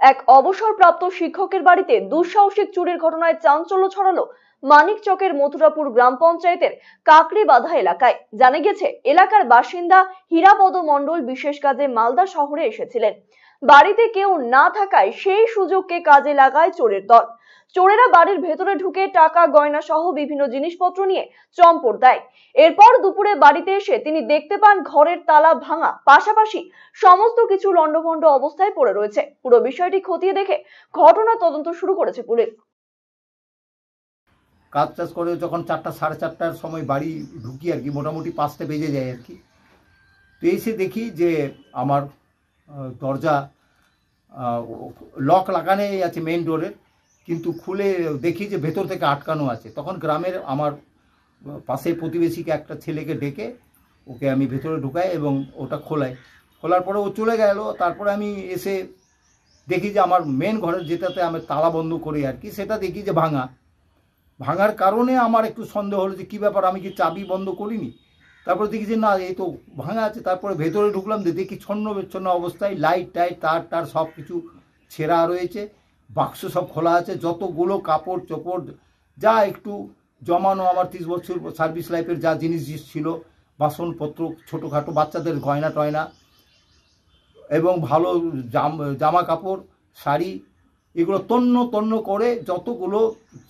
এক অবসরপ্রাপ্ত শিক্ষকের বাড়িতে দুঃসাহসিক চুরির ঘটনায় চাঞ্চল্য ছড়ালো মানিকচকের মথুরাপুর গ্রাম পঞ্চায়েতের কাকড়িবাঁধা এলাকায়। জানা গেছে, এলাকার বাসিন্দা হীরাপদ মণ্ডল বিশেষ কাজে মালদা শহরে এসেছিলেন। বাড়িতে কেউ না থাকায় সেই সুযোগকে কাজে লাগায় চোরের দল। চোরেরা বাড়ির ভেতরে ঢুকে টাকা গয়না সহ বিভিন্ন জিনিসপত্র নিয়ে চম্পট দেয়। এরপর দুপুরে বাড়িতে এসে তিনি দেখতে পান ঘরের তালা ভাঙা, পাশাপাশি সমস্ত কিছু লন্ডভন্ড অবস্থায় পড়ে রয়েছে। পুরো বিষয়টি খতিয়ে দেখে ঘটনা তদন্ত শুরু করেছে পুলিশ। কাজ টাজ করে যখন 4টা সাড়ে 4টার সময় বাড়ি ঢুকি আর কি, মোটামুটি 5টা বেজে যায় আর কি। তো এসে দেখি যে আমার দরজা লক লাগানোই আছে মেইন ডোরের, কিন্তু খুলে দেখি যে ভেতর থেকে আটকানো আছে। তখন গ্রামের আমার পাশের প্রতিবেশীকে একটা ছেলেকে ডেকে ওকে আমি ভেতরে ঢুকাই এবং ওটা খোলার পরে ও চলে গেল। তারপরে আমি এসে দেখি যে আমার মেন ঘরের যেটাতে আমি তালা বন্ধ করি আর কি, সেটা দেখি যে ভাঙার কারণে আমার একটু সন্দেহ হলো যে কী ব্যাপার, আমি কি চাবি বন্ধ করিনি। তারপরে দেখি যে না, এই তো ভাঙা আছে। তারপরে ভেতরে ঢুকলাম, দেখি ছন্ন বিচ্ছন্ন অবস্থায় লাইট টাইট তার সব কিছু ছেঁড়া রয়েছে, বাক্স সব খোলা আছে, যতগুলো কাপড় চোপড় যা একটু জমানো আমার 30 বছর সার্ভিস লাইফের যা জিনিস ছিল, বাসনপত্র, ছোটোখাটো বাচ্চাদের গয়না টয়না এবং ভালো জামা কাপড়, শাড়ি, এগুলো তন্ন করে যতগুলো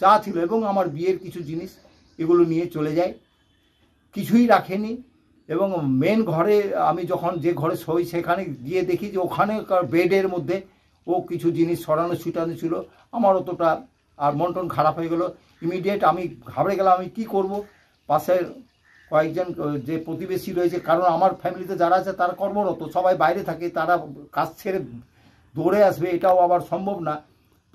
যা ছিল এবং আমার বিয়ের কিছু জিনিস এগুলো নিয়ে চলে যায়, কিছুই রাখেনি। এবং মেন ঘরে আমি যখন যে ঘরে শোই সেখানে গিয়ে দেখি যে ওখানেকার বেডের মধ্যে ও কিছু জিনিস সরানো ছিটানো ছিল। আমার অতটা আর মন টন খারাপ হয়ে গেল। ইমিডিয়েট আমি ঘাবড়ে গেলাম, আমি কি করব। পাশের কয়েকজন যে প্রতিবেশী রয়েছে, কারণ আমার ফ্যামিলিতে যারা আছে তারা কর্মরত, সবাই বাইরে থাকে, তারা কাজ ছেড়ে দৌড়ে আসবে এটাও আবার সম্ভব না।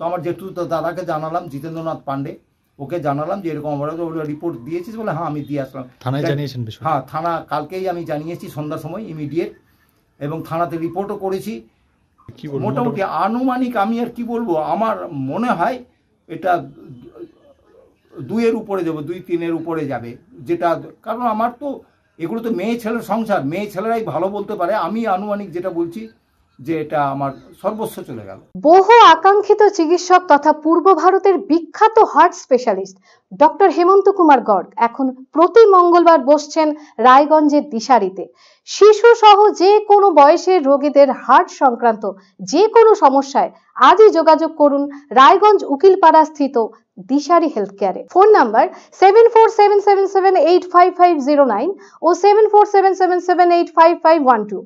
তো আমার যেটু দাদাকে জানালাম, জিতেন্দ্রনাথ পান্ডে, ওকে জানালাম যে এরকম আমরা রিপোর্ট দিয়েছিস বলে, হ্যাঁ আমি দিয়ে আসলাম। থানায় জানিয়েছেন? হ্যাঁ, থানা কালকেই আমি জানিয়েছি সন্ধ্যার সময় ইমিডিয়েট, এবং থানাতে রিপোর্টও করেছি। মোটামুটি আনুমানিক আমি আর কি বলবো, আমার মনে হয় এটা 2-এর উপরে যাবে, 2-3-এর উপরে যাবে। যেটা কারণ আমার তো এগুলো তো মেয়ে ছেলের সংসার, মেয়ে ছেলেরাই ভালো বলতে পারে। আমি আনুমানিক যেটা বলছি যে এটা আমার সর্বস্ব চলে গেল। বহু আকাঙ্ক্ষিত চিকিৎসক তথা পূর্ব ভারতের বিখ্যাত হার্ট স্পেশালিস্ট ডক্টর হেমন্ত কুমার গর্গ এখন প্রতি মঙ্গলবার বসছেন রায়গঞ্জের দিশারিতে। শিশু সহ যে কোনো বয়সের রোগীদের হার্ট সংক্রান্ত যে কোনো সমস্যায় আজই যোগাযোগ করুন রায়গঞ্জ উকিলপাড়া স্থিত দিশারি হেলথ কেয়ারে। ফোন নাম্বার 7477785509 ও 7477785512।